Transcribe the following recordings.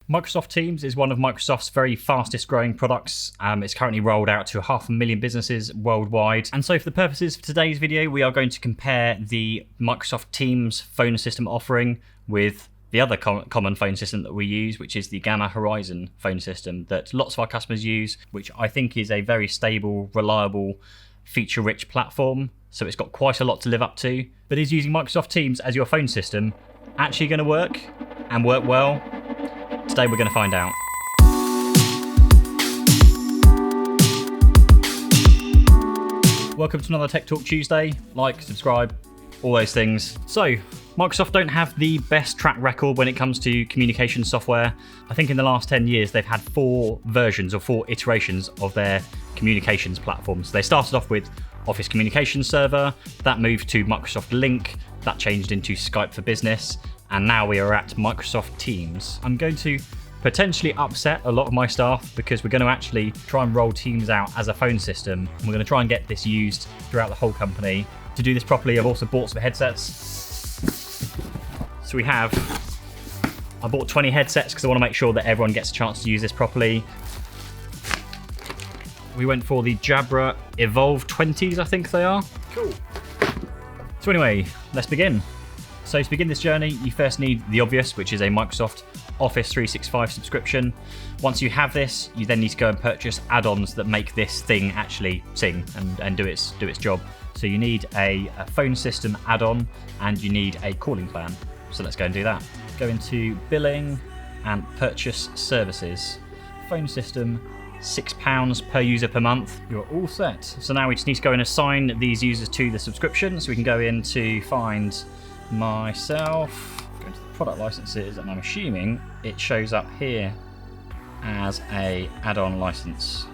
Microsoft Teams is one of Microsoft's very fastest growing products. It's currently rolled out to 500,000 businesses worldwide. And so for the purposes of today's video, we are going to compare the Microsoft Teams phone system offering with the other common phone system that we use, which is the Gamma Horizon phone system that lots of our customers use, which I think is a very stable, reliable, feature-rich platform. So it's got quite a lot to live up to. But is using Microsoft Teams as your phone system actually going to work and work well? Today we're going to find out. Welcome to another Tech Talk Tuesday. Like, subscribe, all those things. So, Microsoft don't have the best track record when it comes to communication software. I think in the last 10 years they've had 4 versions or 4 iterations of their communications platforms. They started off with Office Communications Server, that moved to Microsoft Lync, that changed into Skype for Business, and now we are at Microsoft Teams. I'm going to potentially upset a lot of my staff because we're going to actually try and roll Teams out as a phone system. And we're going to try and get this used throughout the whole company. To do this properly, I've also bought some headsets. So I bought 20 headsets because I want to make sure that everyone gets a chance to use this properly. We went for the Jabra Evolve 20s, I think they are. Cool. So anyway, let's begin. So to begin this journey, you first need the obvious, which is a Microsoft Office 365 subscription. Once you have this, you then need to go and purchase add-ons that make this thing actually sing and do its job. So you need a phone system add-on and you need a calling plan. So let's go and do that. Go into billing and purchase services. Phone system, £6 per user per month. You're all set. So now we just need to go and assign these users to the subscription. So we can go in to find myself, go into the product licenses, and I'm assuming it shows up here as a add-on license.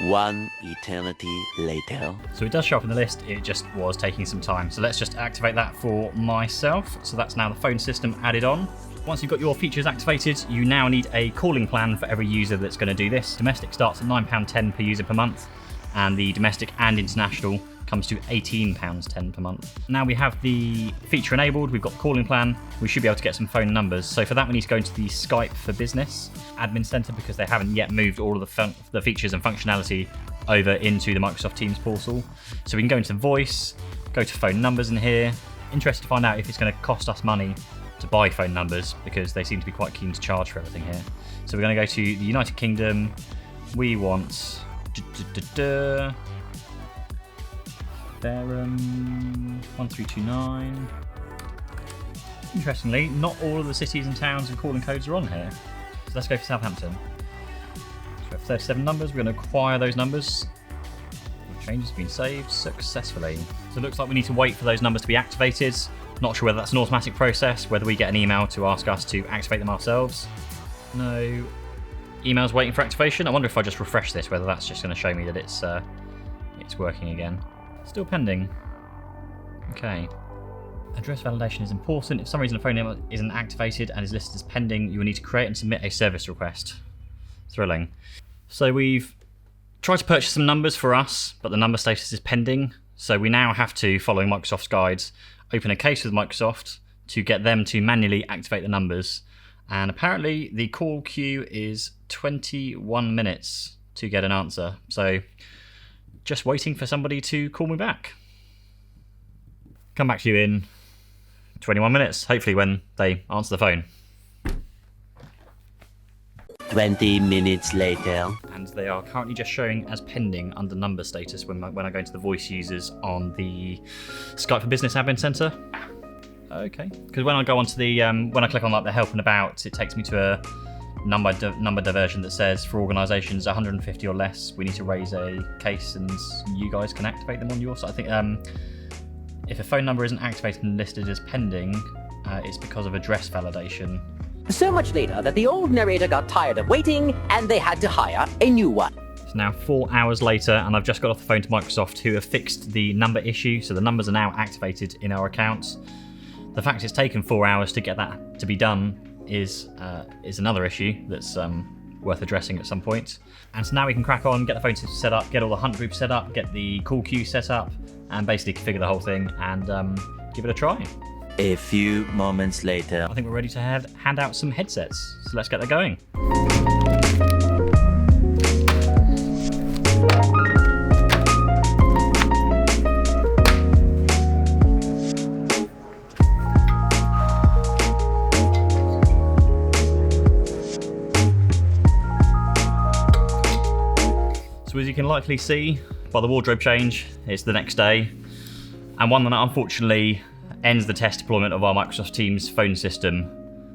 One eternity later. So it does show up in the list, it just was taking some time. So let's just activate that for myself. So that's now the phone system added on. Once you've got your features activated, you now need a calling plan for every user that's going to do this. Domestic starts at £9.10 per user per month, and the domestic and international comes to £18.10 per month. Now we have the feature enabled, we've got the calling plan, we should be able to get some phone numbers. So for that we need to go into the Skype for Business admin center because they haven't yet moved all of the features and functionality over into the Microsoft Teams portal. So we can go into voice, go to phone numbers in here. Interested to find out if it's going to cost us money to buy phone numbers because they seem to be quite keen to charge for everything here. So we're going to go to the United Kingdom. We want Fairham 1329. Interestingly, not all of the cities and towns and calling codes are on here. So let's go for Southampton. So we have 37 numbers. We're going to acquire those numbers. The change has been saved successfully. So it looks like we need to wait for those numbers to be activated. Not sure whether that's an automatic process, whether we get an email to ask us to activate them ourselves. No emails waiting for activation. I wonder if I just refresh this, whether that's just going to show me that it's working again. Still pending. Okay. Address validation is important. If for some reason a phone number isn't activated and is listed as pending, you will need to create and submit a service request. Thrilling. So we've tried to purchase some numbers for us, but the number status is pending. So we now have to, following Microsoft's guides, open a case with Microsoft to get them to manually activate the numbers. And apparently the call queue is 21 minutes to get an answer. So just waiting for somebody to call me back. Come back to you in 21 minutes, hopefully when they answer the phone. 20 minutes later. And they are currently just showing as pending under number status when I go into the voice users on the Skype for Business admin center. Okay, because when I go onto the, when I click on like the help and about, it takes me to a number diversion that says for organisations 150 or less, we need to raise a case and you guys can activate them on your side. I think if a phone number isn't activated and listed as pending, it's because of address validation. So much later that the old narrator got tired of waiting and they had to hire a new one. It's now 4 hours later and I've just got off the phone to Microsoft who have fixed the number issue, so the numbers are now activated in our accounts. The fact it's taken 4 hours to get that to be done is another issue that's worth addressing at some point. And so now we can crack on, get the phone system set up, get all the hunt groups set up, get the call queue set up, and basically configure the whole thing and give it a try. A few moments later. I think we're ready to hand out some headsets, so let's get that going. So as you can likely see by the wardrobe change, it's the next day, and one that unfortunately ends the test deployment of our Microsoft Teams phone system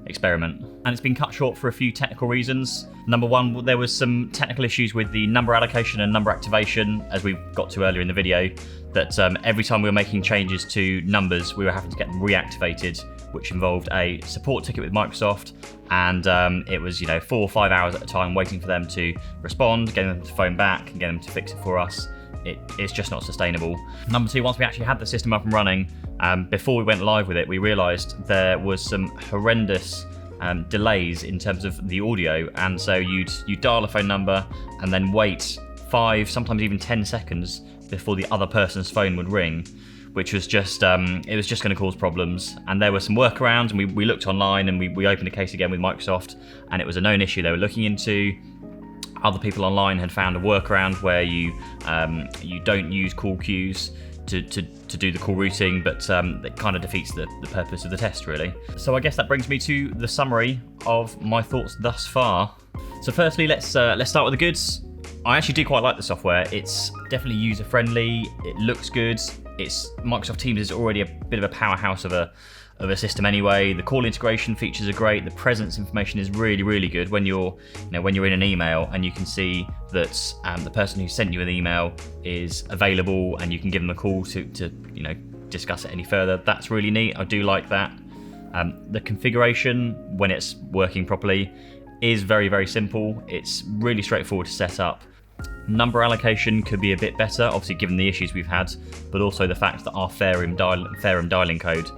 experiment. And it's been cut short for a few technical reasons. Number one, there was some technical issues with the number allocation and number activation, as we got to earlier in the video, that every time we were making changes to numbers, we were having to get them reactivated, which involved a support ticket with Microsoft, and it was 4 or 5 hours at a time waiting for them to respond, getting them to phone back and getting them to fix it for us. It's just not sustainable. Number two, once we actually had the system up and running, before we went live with it, we realised there was some horrendous delays in terms of the audio, and so you'd dial a phone number and then wait 5, sometimes even 10 seconds before the other person's phone would ring, which was just it was just going to cause problems. And there were some workarounds, and we looked online, and we opened a case again with Microsoft, and it was a known issue they were looking into. Other people online had found a workaround where you don't use call queues to do the call routing, but it kind of defeats the purpose of the test, really. So I guess that brings me to the summary of my thoughts thus far. So firstly, let's start with the goods. I actually do quite like the software. It's definitely user friendly. It looks good. Microsoft Teams is already a bit of a powerhouse of a system anyway. The call integration features are great. The presence information is really, really good when you're in an email and you can see that the person who sent you an email is available, and you can give them a call to discuss it any further. That's really neat. I do like that. The configuration, when it's working properly, is very, very simple. It's really straightforward to set up. Number allocation could be a bit better, obviously given the issues we've had, but also the fact that our Fairham dialing code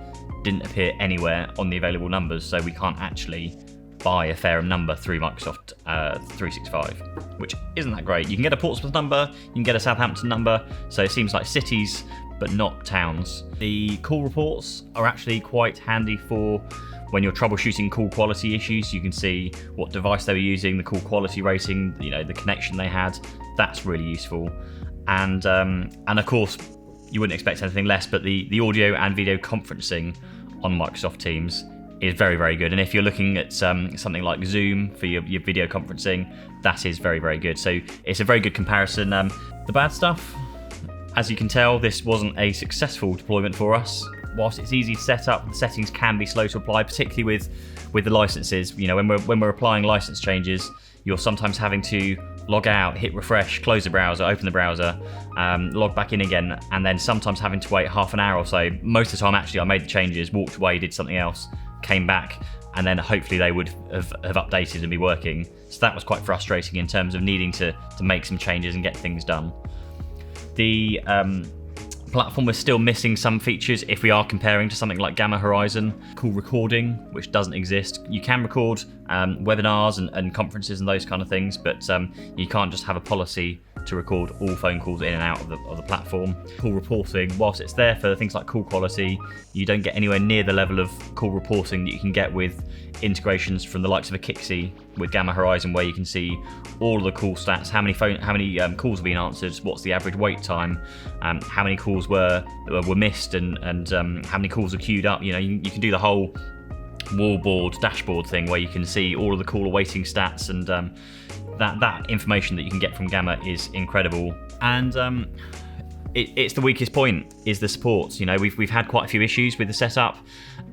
didn't appear anywhere on the available numbers, so we can't actually buy a Fairham number through Microsoft 365, which isn't that great. You can get a Portsmouth number, you can get a Southampton number, so it seems like cities but not towns. The call reports are actually quite handy for when you're troubleshooting call quality issues. You can see what device they were using, the call quality rating, the connection they had. That's really useful. And of course, you wouldn't expect anything less, but the audio and video conferencing on Microsoft Teams is very, very good. And if you're looking at something like Zoom for your video conferencing, that is very, very good. So it's a very good comparison. The bad stuff, as you can tell, this wasn't a successful deployment for us. Whilst it's easy to set up, the settings can be slow to apply, particularly with the licenses. When we're applying license changes, you're sometimes having to log out, hit refresh, close the browser, open the browser, log back in again, and then sometimes having to wait half an hour or so. Most of the time, actually, I made the changes, walked away, did something else, came back, and then hopefully they would have updated and be working. So that was quite frustrating in terms of needing to make some changes and get things done. The platform was still missing some features if we are comparing to something like Gamma Horizon. Call recording, which doesn't exist. You can record webinars and conferences and those kind of things, but you can't just have a policy to record all phone calls in and out of the platform. Call reporting, whilst it's there for things like call quality, you don't get anywhere near the level of call reporting that you can get with integrations from the likes of a Kixi with Gamma Horizon, where you can see all of the call stats, how many calls have been answered, what's the average wait time, how many calls were missed, and how many calls are queued up. You can do the whole wallboard dashboard thing where you can see all of the call awaiting stats, and that information that you can get from Gamma is incredible. And it's the weakest point is the support. We've had quite a few issues with the setup,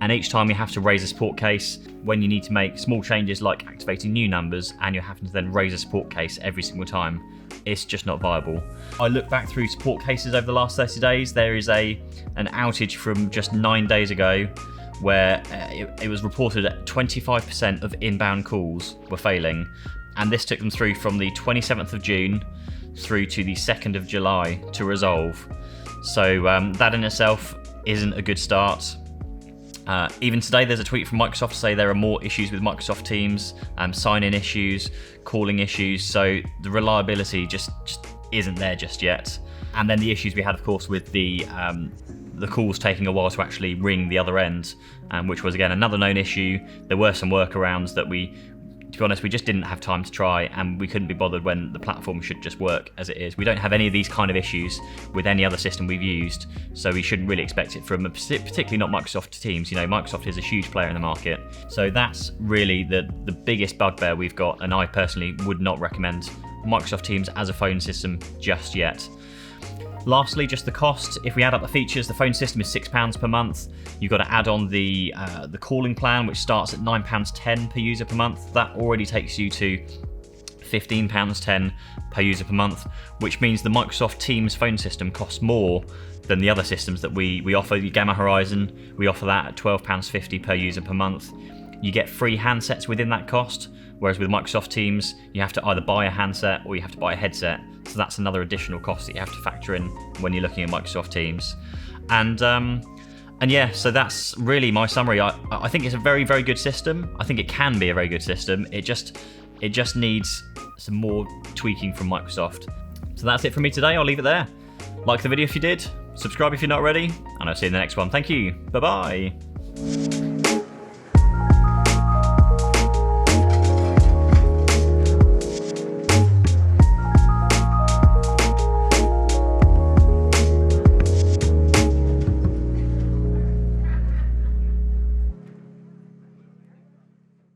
and each time we have to raise a support case when you need to make small changes like activating new numbers, and you're having to then raise a support case every single time. It's just not viable. I look back through support cases over the last 30 days. There is an outage from just 9 days ago where it was reported that 25% of inbound calls were failing, and this took them through from the 27th of June through to the 2nd of July to resolve. So that in itself isn't a good start. Even today, there's a tweet from Microsoft to say there are more issues with Microsoft Teams, sign-in issues, calling issues, so the reliability just isn't there just yet. And then the issues we had, of course, with the the calls taking a while to actually ring the other end, which was again another known issue. There were some workarounds that to be honest, we just didn't have time to try, and we couldn't be bothered when the platform should just work as it is. We don't have any of these kind of issues with any other system we've used, so we shouldn't really expect it from, particularly not Microsoft Teams. You know, Microsoft is a huge player in the market. So that's really the biggest bugbear we've got, and I personally would not recommend Microsoft Teams as a phone system just yet. Lastly, just the cost. If we add up the features, the phone system is £6 per month. You've got to add on the calling plan, which starts at £9.10 per user per month. That already takes you to £15.10 per user per month, which means the Microsoft Teams phone system costs more than the other systems that we offer. The Gamma Horizon, we offer that at £12.50 per user per month. You get free handsets within that cost, whereas with Microsoft Teams, you have to either buy a handset or you have to buy a headset. So that's another additional cost that you have to factor in when you're looking at Microsoft Teams. And yeah, so that's really my summary. I think it's a very, very good system. I think it can be a very good system. It just needs some more tweaking from Microsoft. So that's it from me today. I'll leave it there. Like the video if you did, subscribe if you're not already, and I'll see you in the next one. Thank you. Bye-bye.